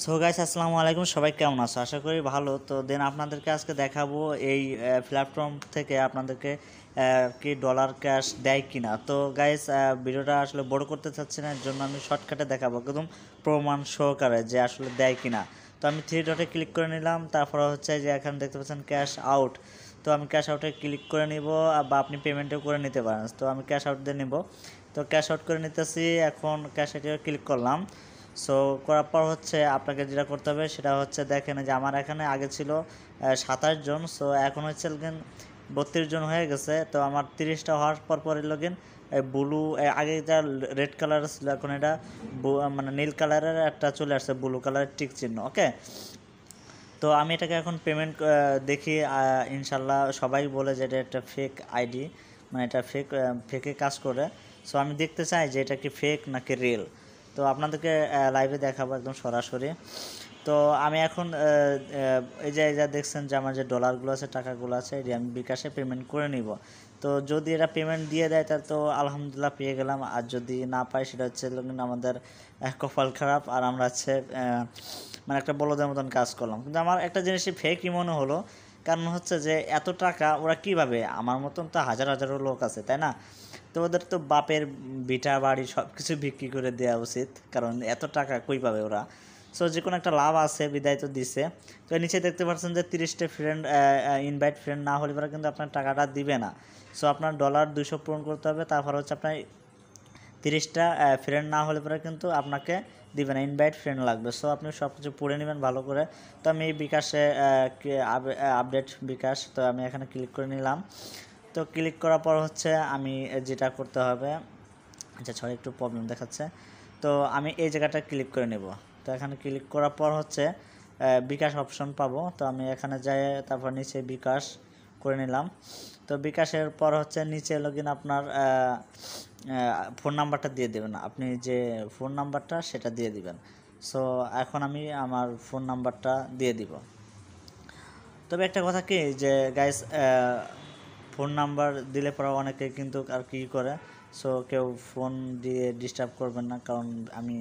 So guys আসসালামু আলাইকুম, সবাই কেমন আছো? আশা করি ভালো। তো দেন আপনাদেরকে আজকে দেখাবো এই প্ল্যাটফর্ম থেকে আপনাদেরকে কি ডলার ক্যাশ দেয় কিনা। তো গাইস ভিডিওটা আসলে বড় করতে চাচ্ছি না, এর জন্য আমি শর্টকাটে দেখাবো একদম প্রমাণ সহকারে যে আসলে দেয় কিনা। তো আমি থ্রি ডটে ক্লিক করে নিলাম, তারপর হচ্ছে যে এখানে দেখতে পাচ্ছেন ক্যাশ আউট। তো আমি ক্যাশ আউটে ক্লিক করে নিব, বা আপনি পেমেন্টও করে নিতে পারেন। তো আমি ক্যাশ আউট দিয়ে নিব, তো ক্যাশ আউট করে নিতেছি। এখন ক্যাশ আউটে ক্লিক করলাম। সো করার পর হচ্ছে আপনাকে যেটা করতে হবে সেটা হচ্ছে, দেখেন যে আমার এখানে আগে ছিল 27 জন, সো এখন হচ্ছে লগিন 32 জন হয়ে গেছে। তো আমার 30টা হওয়ার পর পরে লগিন ব্লু, আগে যা রেড কালার ছিল এখন এটা মানে নীল কালারের একটা চলে আসছে, ব্লু কালারের টিক চিহ্ন। ওকে, তো আমি এটাকে এখন পেমেন্ট দেখি। ইনশাল্লাহ সবাই বলে যে এটা একটা ফেক আইডি, মানে এটা ফেকে কাজ করে। সো আমি দেখতে চাই যে এটা কি ফেক নাকি রিয়েল। তো আপনাদেরকে লাইভে দেখাবো একদম সরাসরি। তো আমি এখন এই যে দেখছেন যে আমার যে ডলারগুলো আছে, টাকাগুলো আছে, এটি আমি বিকাশে পেমেন্ট করে নিব। তো যদি এটা পেমেন্ট দিয়ে দেয় তাহলে তো আলহামদুলিল্লাহ পেয়ে গেলাম, আর যদি না পাই সেটা হচ্ছে কিন্তু আমাদের কপাল খারাপ, আর আমরা হচ্ছে মানে একটা বলদের মতন কাজ করলাম। কিন্তু আমার একটা জিনিসই ফেকই মনে হলো, কারণ হচ্ছে যে এত টাকা ওরা কিভাবে, আমার মতন তো হাজার হাজারো লোক আছে তাই না, তো ওদের তো বাপের ভিটা বাড়ি সব কিছু বিক্রি করে দেওয়া উচিত, কারণ এত টাকা কই পাবে ওরা। সো যে কোনো একটা লাভ আছে বিদায় তো দিছে। তো নিচে দেখতে পাচ্ছেন যে 30টা ফ্রেন্ড ইনভাইট ফ্রেন্ড না হলে পরে কিন্তু আপনার টাকাটা দিবে না। সো আপনার ডলার 200 পূরণ করতে হবে, তারপর হচ্ছে আপনার 30টা ফ্রেন্ড না হলে পরে কিন্তু আপনাকে দিবে না, ইনভাইট ফ্রেন্ড লাগবে। সো আপনি সব কিছু পড়ে নেবেন ভালো করে। তো আমি এই বিকাশে আপডেট বিকাশ, তো আমি এখানে ক্লিক করে নিলাম। তো ক্লিক করার পর হচ্ছে আমি যেটা করতে হবে, আচ্ছা সরি একটু প্রবলেম দেখাচ্ছে। তো আমি এই জায়গাটা ক্লিক করে নেব। তো এখানে ক্লিক করার পর হচ্ছে বিকাশ অপশন পাবো। তো আমি এখানে যাই, তারপর নিচে বিকাশ করে নিলাম। তো বিকাশের পর হচ্ছে নিচে লগিন আপনার ফোন নাম্বারটা দিয়ে দেবেন, আপনি যে ফোন নাম্বারটা সেটা দিয়ে দিবেন। সো এখন আমি আমার ফোন নাম্বারটা দিয়ে দিব। তবে একটা কথা কি যে গাইস, ফোন নাম্বার দিলে পরে অনেকে কিন্তু আর কি করে, সো কেউ ফোন দিয়ে ডিস্টার্ব করবেন না, কারণ আমি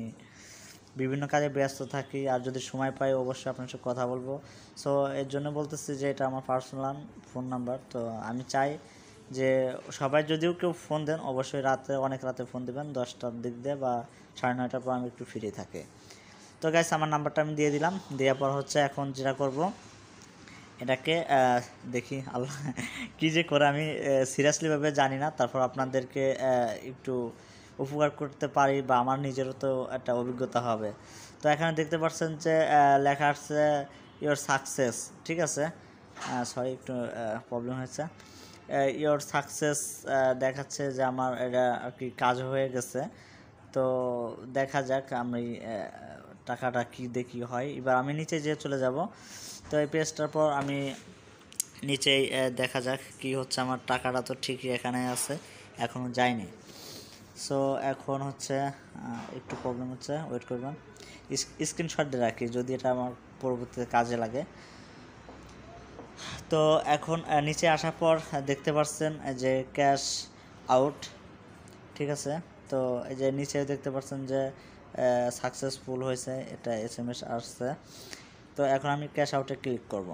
বিভিন্ন কাজে ব্যস্ত থাকি, আর যদি সময় পাই অবশ্যই আপনার সাথে কথা বলবো। সো এর জন্য বলতেছি যে এটা আমার পার্সোনাল ফোন নাম্বার। তো আমি চাই যে সবাই যদিও কেউ ফোন দেন অবশ্যই রাতে, অনেক রাতে ফোন দেবেন, 10টার দিক দিয়ে বা 9:30টার পর আমি একটু ফ্রি থাকি। তো গাইস আমার নাম্বারটা আমি দিয়ে দিলাম, দেওয়ার পর হচ্ছে এখন যেটা করব এটাকে দেখি আল্লাহ কী যে করে, আমি সিরিয়াসলিভাবে জানি না, তারপর আপনাদেরকে একটু উপকার করতে পারি বা আমার নিজেরও তো একটা অভিজ্ঞতা হবে। তো এখানে দেখতে পাচ্ছেন যে লেখা আসছে ইয়োর সাকসেস, ঠিক আছে। সরি একটু প্রবলেম হয়েছে। ইয়োর সাকসেস দেখাচ্ছে যে আমার এটা আর কি কাজ হয়ে গেছে। তো দেখা যাক আমি টাকাটা কি দেখি হয়। এবার আমি নিচে যেয়ে চলে যাব। তো এই পেজটার পর আমি নিচেই দেখা যাক কি হচ্ছে। আমার টাকাটা তো ঠিকই এখানে আছে, এখনও যায়নি। সো এখন হচ্ছে একটু প্রবলেম হচ্ছে, ওয়েট করবেন। স্ক্রিনশট দিয়ে রাখি যদি এটা আমার পরবর্তীতে কাজে লাগে। তো এখন নিচে আসার পর দেখতে পাচ্ছেন যে ক্যাশ আউট, ঠিক আছে। তো এই যে নিচে দেখতে পাচ্ছেন যে সাকসেসফুল হয়েছে, এটা SMS আসছে। তো এখন আমি ক্যাশ আউটে ক্লিক করব।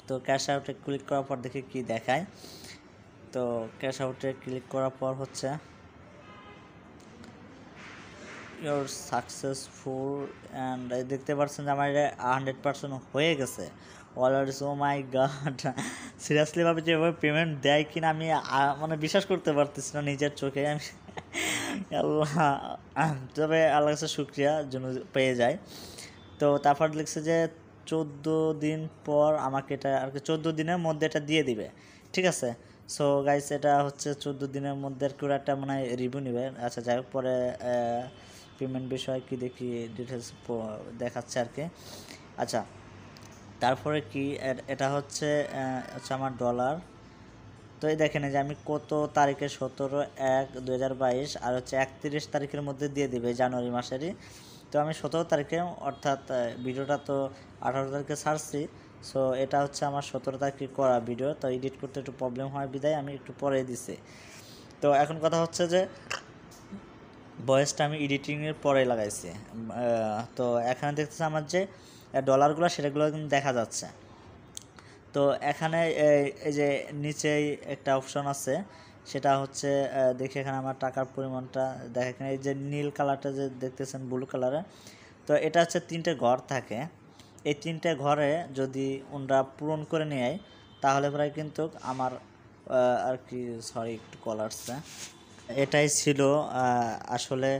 তো ক্যাশ আউটে ক্লিক করার পর দেখি কি দেখায়। তো ক্যাশ আউটে ক্লিক করার পর হচ্ছে ইউর সাকসেসফুল, অ্যান্ড দেখতে পাচ্ছেন যে আমার এটা 100% হয়ে গেছে অলরেডি। সো মাই গড, সিরিয়াসলিভাবে যেভাবে পেমেন্ট দেয় কিনা আমি মানে বিশ্বাস করতে পারতেছি না নিজের চোখে। আমি আল্লাহ, তবে আল্লাহর কাছে শুক্রিয়া জন্য পেয়ে যায়। তো তারপর লিখছে যে 14 দিন পর আমাকে এটা আর কি 14 দিনের মধ্যে এটা দিয়ে দিবে, ঠিক আছে। সো গাইস এটা হচ্ছে 14 দিনের মধ্যে আর কি ওরা একটা মনে হয় রিভিউ নেবে। আচ্ছা যাই হোক, পরে পেমেন্ট বিষয় কি দেখি ডিটেলস দেখাচ্ছে আর কি। আচ্ছা তারপরে কি এটা হচ্ছে আমার ডলার। তো এই দেখেন যে আমি কত তারিখে 17/1/2022 আর হচ্ছে 31 তারিখের মধ্যে দিয়ে দিবে জানুয়ারি মাসেরই। তো আমি 17 তারিখে, অর্থাৎ ভিডিওটা তো 18 তারিখে ছাড়ছি। সো এটা হচ্ছে আমার 17 তারিখে করা ভিডিও, তো এডিট করতে একটু প্রবলেম হয় বিদায় আমি একটু পরে দিছি। তো এখন কথা হচ্ছে যে ভয়েসটা আমি এডিটিংয়ের পরে লাগাইছি। তো এখানে দেখতেছে আমার যে ডলারগুলো সেটাগুলো কিন্তু দেখা যাচ্ছে। তো এখানে এই যে নিচেই একটা অপশন আছে, সেটা হচ্ছে দেখি এখানে আমার টাকার পরিমাণটা দেখে। এখানে এই যে নীল কালারটা যে দেখতেছেন ব্লু কালারে, তো এটা হচ্ছে 3টে ঘর থাকে। এই 3টে ঘরে যদি ওনরা পূরণ করে নেয় তাহলে প্রায় কিন্তু আমার আর কি, সরি একটু কল আসছে, এটাই ছিল আসলে।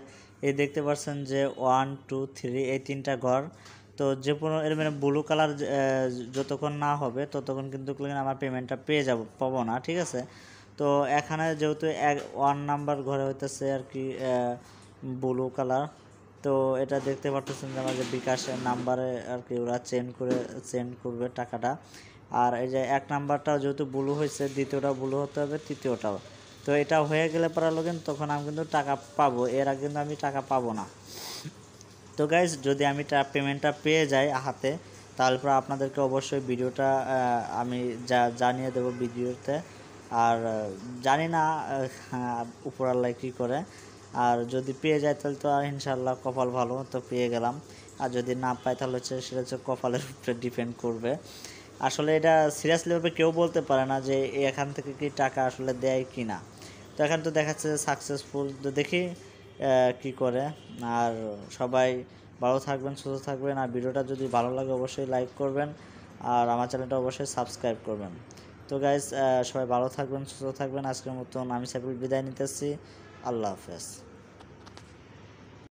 এই দেখতে পাচ্ছেন যে 1 2 3 এই 3টা ঘর। তো যে কোনো এর মানে ব্লু কালার যতক্ষণ না হবে ততক্ষণ কিন্তু আমার পেমেন্টটা পাবো না, ঠিক আছে। তো এখানে যেহেতু 1 নাম্বার ঘরে হইতেছে আর কি ব্লু কালার, তো এটা দেখতে পাচ্ছেন যে আমার যে বিকাশের নাম্বারে আর কি ওরা চেঞ্জ করবে টাকাটা। আর এই যে 1 নাম্বারটাও যেহেতু ব্লু হয়েছে, দ্বিতীয়টা ব্লু হতে হবে, তৃতীয়টাও। তো এটা হয়ে গেলে পরে লোকেন তখন আমি কিন্তু টাকা পাবো, এর আগে কিন্তু আমি টাকা পাবো না। তো গাইজ যদি আমি পেমেন্টটা পেয়ে যাই হাতে, তাহলে পরে আপনাদেরকে অবশ্যই ভিডিওটা আমি জানিয়ে দেবো ভিডিওতে। আর জানি না উপরাল্লাহ কী করে। আর যদি পেয়ে যায় তাহলে তো ইনশাল্লাহ কপাল ভালো, তো পেয়ে গেলাম। আর যদি না পাই তাহলে সেটা হচ্ছে কপালের উপরে ডিপেন্ড করবে। আসলে এটা সিরিয়াসলিভাবে কেউ বলতে পারে না যে এখান থেকে কি টাকা আসলে দেয় কি না। তো এখন তো দেখাচ্ছে সাকসেসফুল, তো দেখি কি করে। আর সবাই ভালো থাকবেন, সুস্থ থাকবেন। আর ভিডিওটা যদি ভালো লাগে অবশ্যই লাইক করবেন, আর আমার চ্যানেলটা অবশ্যই সাবস্ক্রাইব করবেন। তো গাইজ সবাই ভালো থাকবেন, সুস্থ থাকবেন। আজকের মতন আমি সাইফুল বিদায় নিতেছি। আল্লাহ হাফেজ।